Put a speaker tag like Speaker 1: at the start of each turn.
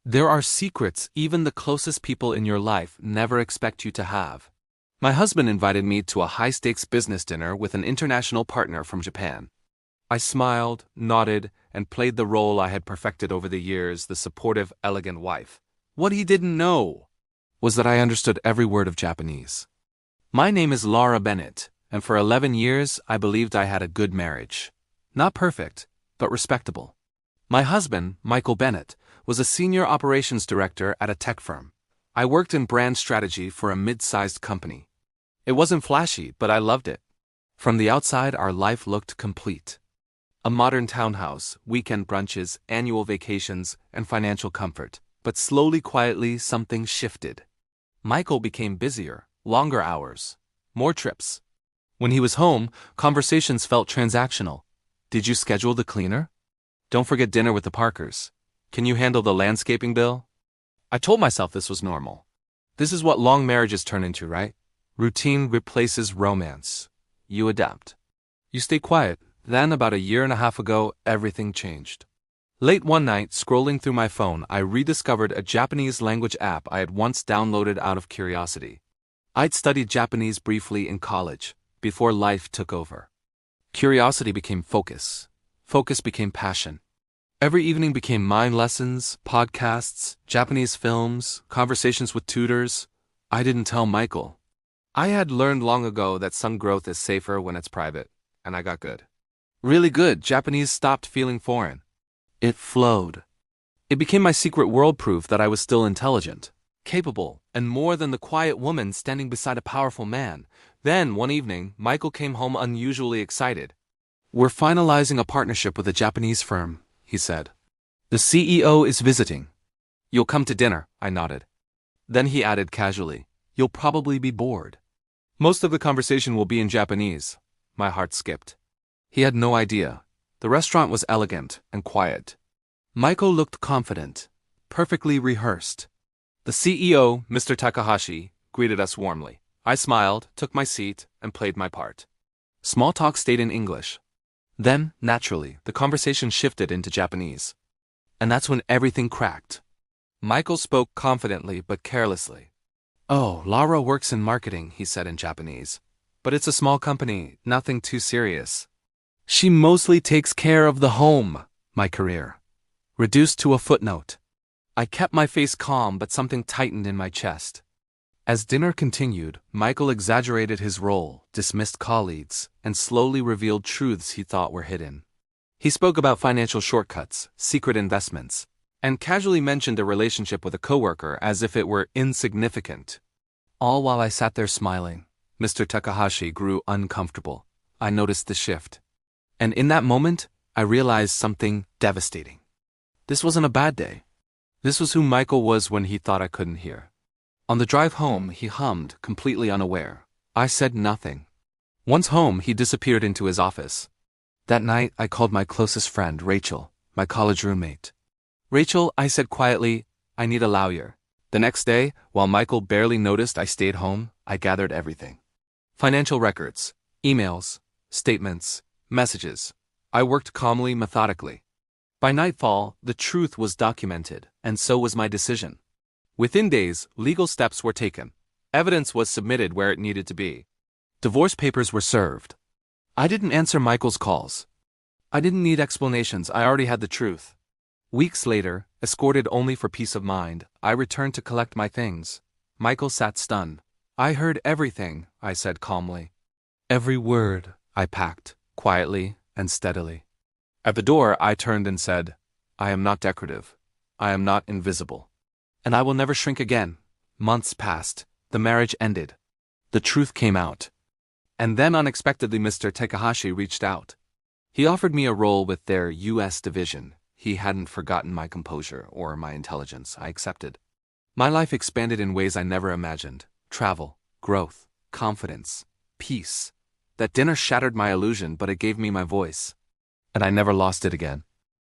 Speaker 1: There are secrets even the closest people in your life never expect you to have. My husband invited me to a high-stakes business dinner with an international partner from Japan. I smiled, nodded, and played the role I had perfected over the years, the supportive, elegant wife. What he didn't know was that I understood every word of Japanese. My name is Laura Bennett, and for 11 years I believed I had a good marriage. Not perfect, but respectable. My husband, Michael Bennett, was a senior operations director at a tech firm. I worked in brand strategy for a mid-sized company. It wasn't flashy, but I loved it. From the outside, our life looked complete. A modern townhouse, weekend brunches, annual vacations, and financial comfort. But slowly, quietly, something shifted. Michael became busier, longer hours, more trips. When he was home, conversations felt transactional. Did you schedule the cleaner? Don't forget dinner with the Parkers. Can you handle the landscaping bill? I told myself this was normal. This is what long marriages turn into, right? Routine replaces romance. You adapt. You stay quiet. Then, about a year and a half ago, everything changed. Late one night, scrolling through my phone, I rediscovered a Japanese language app I had once downloaded out of curiosity. I'd studied Japanese briefly in college, before life took over. Curiosity became focus. Focus became passion. Every evening became mind lessons, podcasts, Japanese films, conversations with tutors. I didn't tell Michael. I had learned long ago that some growth is safer when it's private, and I got good. Really good. Japanese stopped feeling foreign. It flowed. It became my secret world, proof that I was still intelligent, capable, and more than the quiet woman standing beside a powerful man. Then, one evening, Michael came home unusually excited. We're finalizing a partnership with a Japanese firm, he said. The CEO is visiting. You'll come to dinner, I nodded. Then he added casually, you'll probably be bored. Most of the conversation will be in Japanese. My heart skipped. He had no idea. The restaurant was elegant and quiet. Michael looked confident, perfectly rehearsed. The CEO, Mr. Takahashi, greeted us warmly. I smiled, took my seat, and played my part. Small talk stayed in English. Then, naturally, the conversation shifted into Japanese. And that's when everything cracked. Michael spoke confidently but carelessly. Oh, Laura works in marketing, he said in Japanese. But it's a small company, nothing too serious. She mostly takes care of the home, my career. Reduced to a footnote. I kept my face calm, but something tightened in my chest. As dinner continued, Michael exaggerated his role, dismissed colleagues, and slowly revealed truths he thought were hidden. He spoke about financial shortcuts, secret investments, and casually mentioned a relationship with a coworker as if it were insignificant. All while I sat there smiling. Mr. Takahashi grew uncomfortable. I noticed the shift. And in that moment, I realized something devastating. This wasn't a bad day. This was who Michael was when he thought I couldn't hear. On the drive home, he hummed, completely unaware. I said nothing. Once home, he disappeared into his office. That night, I called my closest friend, Rachel, my college roommate. Rachel, I said quietly, I need a lawyer. The next day, while Michael barely noticed I stayed home, I gathered everything. Financial records, emails, statements, messages. I worked calmly, methodically. By nightfall, the truth was documented, and so was my decision. Within days, legal steps were taken. Evidence was submitted where it needed to be. Divorce papers were served. I didn't answer Michael's calls. I didn't need explanations, I already had the truth. Weeks later, escorted only for peace of mind, I returned to collect my things. Michael sat stunned. I heard everything, I said calmly. Every word, I packed, quietly and steadily. At the door, I turned and said, I am not decorative. I am not invisible. And I will never shrink again. Months passed. The marriage ended. The truth came out. And then unexpectedly Mr. Takahashi reached out. He offered me a role with their U.S. division. He hadn't forgotten my composure or my intelligence. I accepted. My life expanded in ways I never imagined. Travel, growth, confidence, peace. That dinner shattered my illusion, but it gave me my voice. And I never lost it again.